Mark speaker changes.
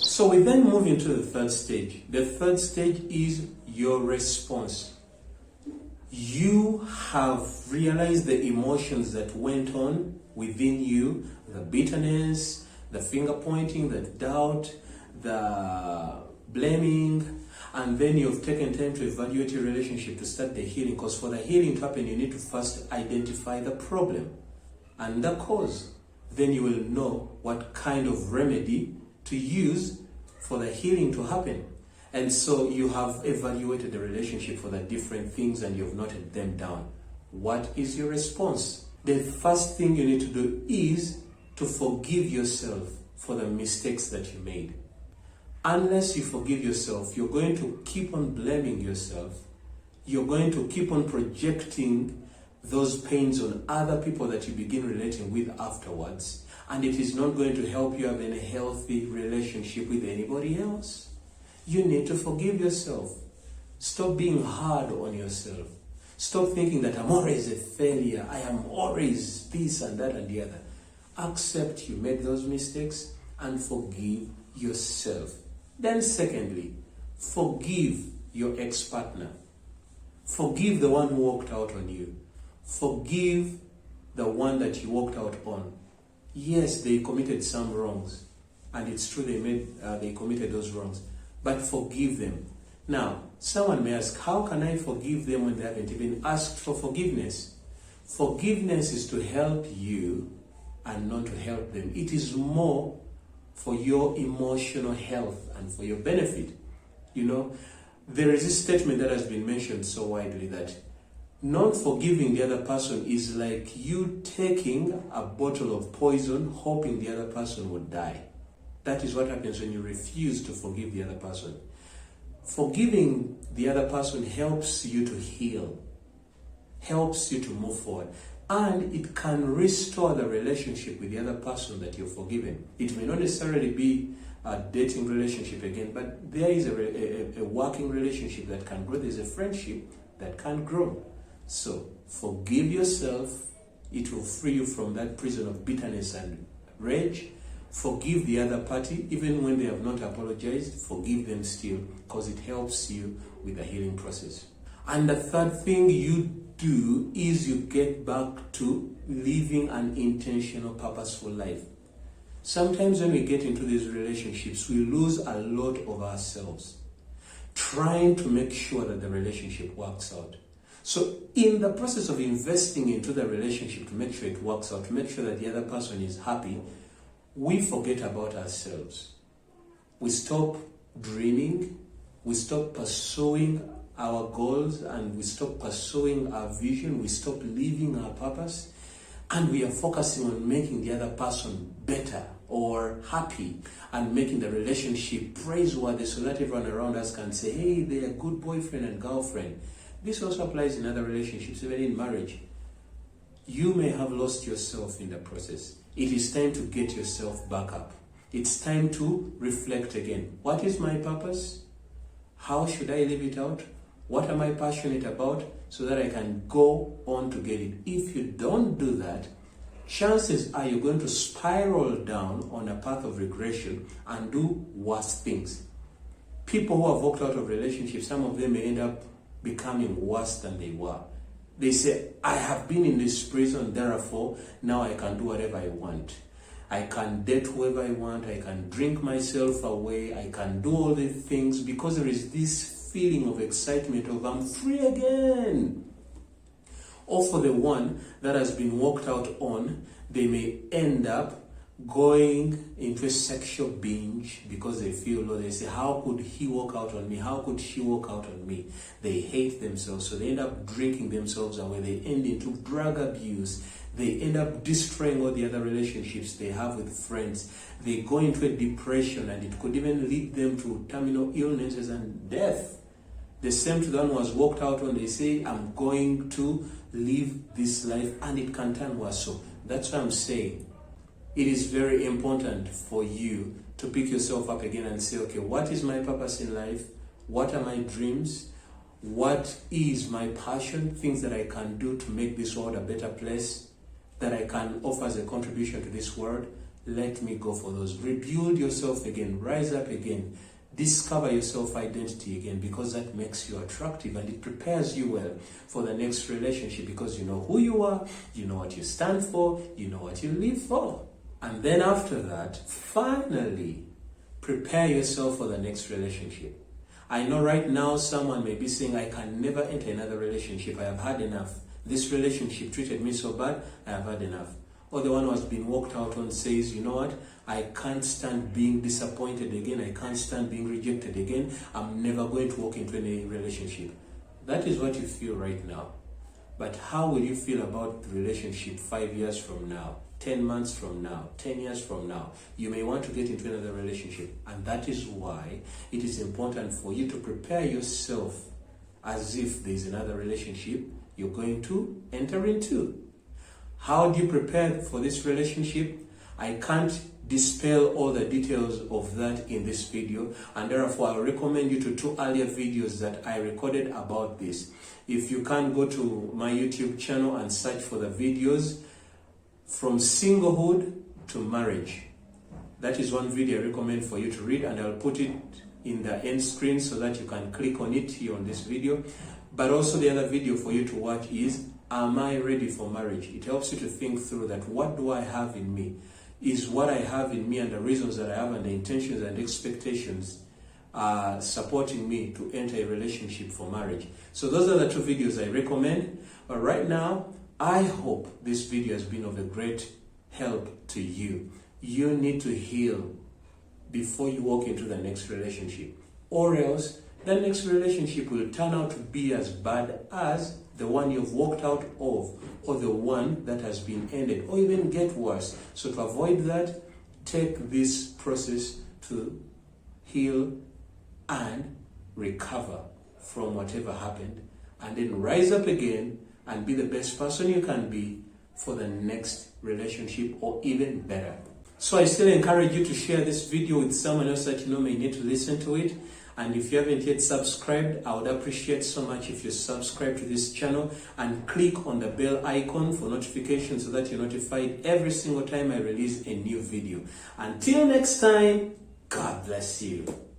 Speaker 1: So we then move into the third stage. The third stage is your response. You have realized the emotions that went on within you, the bitterness, the finger pointing, the doubt, the blaming, and then you've taken time to evaluate your relationship to start the healing. Because for the healing to happen, you need to first identify the problem and the cause. Then you will know what kind of remedy to use for the healing to happen. And so you have evaluated the relationship for the different things and you've noted them down. What is your response? The first thing you need to do is to forgive yourself for the mistakes that you made. Unless you forgive yourself, you're going to keep on blaming yourself. You're going to keep on projecting those pains on other people that you begin relating with afterwards. And it is not going to help you have any healthy relationship with anybody else. You need to forgive yourself. Stop being hard on yourself. Stop thinking that I'm always a failure. I am always this and that and the other. Accept you made those mistakes and forgive yourself. Then secondly, forgive your ex-partner. Forgive the one who walked out on you. Forgive the one that you walked out on. Yes, they committed some wrongs. And it's true they committed those wrongs. But forgive them. Now, someone may ask, how can I forgive them when they haven't even asked for forgiveness? Forgiveness is to help you and not to help them. It is more for your emotional health and for your benefit. You know, there is this statement that has been mentioned so widely that not forgiving the other person is like you taking a bottle of poison, hoping the other person would die. That is what happens when you refuse to forgive the other person. Forgiving the other person helps you to heal, helps you to move forward, and it can restore the relationship with the other person that you've forgiven. It may not necessarily be a dating relationship again, but there is a working relationship that can grow. There's a friendship that can grow. So forgive yourself. It will free you from that prison of bitterness and rage. Forgive the other party, even when they have not apologized. Forgive them still, because it helps you with the healing process. And the third thing you do is you get back to living an intentional, purposeful life. Sometimes when we get into these relationships, we lose a lot of ourselves trying to make sure that the relationship works out. So in the process of investing into the relationship to make sure it works out, to make sure that the other person is happy, we forget about ourselves. We stop dreaming, we stop pursuing our goals, and we stop pursuing our vision, we stop living our purpose, and we are focusing on making the other person better or happy and making the relationship praiseworthy so that everyone around us can say, hey, they're a good boyfriend and girlfriend. This also applies in other relationships, even in marriage. You may have lost yourself in the process. It is time to get yourself back up. It's time to reflect again. What is my purpose? How should I live it out? What am I passionate about so that I can go on to get it? If you don't do that, chances are you're going to spiral down on a path of regression and do worse things. People who have walked out of relationships, some of them may end up becoming worse than they were. They say, I have been in this prison, therefore, now I can do whatever I want. I can date whoever I want, I can drink myself away, I can do all the things because there is this feeling of excitement of I'm free again. Or for the one that has been walked out on, they may end up going into a sexual binge because they feel low. They say, how could he walk out on me? How could she walk out on me? They hate themselves, so they end up drinking themselves away. They end into drug abuse. They end up destroying all the other relationships they have with friends. They go into a depression, and it could even lead them to terminal illnesses and death. The same to the one who has walked out on, they say, I'm going to live this life, and it can turn worse. So that's what I'm saying. It is very important for you to pick yourself up again and say, okay, what is my purpose in life? What are my dreams? What is my passion? Things that I can do to make this world a better place. that I can offer as a contribution to this world, let me go for those. Rebuild yourself again, rise up again, discover your self-identity again, because that makes you attractive and it prepares you well for the next relationship, because you know who you are, you know what you stand for, you know what you live for. And then after that, finally, prepare yourself for the next relationship. I know right now someone may be saying, I can never enter another relationship. I have had enough. This relationship treated me so bad, I have had enough. Or the one who has been walked out on says, you know what, I can't stand being disappointed again. I can't stand being rejected again. I'm never going to walk into any relationship. That is what you feel right now. But how will you feel about the relationship 5 years from now, 10 months from now, 10 years from now? You may want to get into another relationship. And that is why it is important for you to prepare yourself as if there is another relationship you're going to enter into. How do you prepare for this relationship? I can't dispel all the details of that in this video, and therefore I recommend you to 2 earlier videos that I recorded about this. If you can't, go to my YouTube channel and search for the videos from singlehood to marriage. That is one video I recommend for you to read, and I'll put it in the end screen so that you can click on it here on this video. But also the other video for you to watch is, am I ready for marriage? It helps you to think through that. What do I have in me? Is what I have in me and the reasons that I have and the intentions and expectations supporting me to enter a relationship for marriage? So those are the 2 videos I recommend. But right now, I hope this video has been of a great help to you. You need to heal before you walk into the next relationship, or else the next relationship will turn out to be as bad as the one you've walked out of, or the one that has been ended, or even get worse. So to avoid that, take this process to heal and recover from whatever happened, and then rise up again and be the best person you can be for the next relationship, or even better. So I still encourage you to share this video with someone else that you know may need to listen to it. And if you haven't yet subscribed, I would appreciate so much if you subscribe to this channel and click on the bell icon for notifications so that you're notified every single time I release a new video. Until next time, God bless you.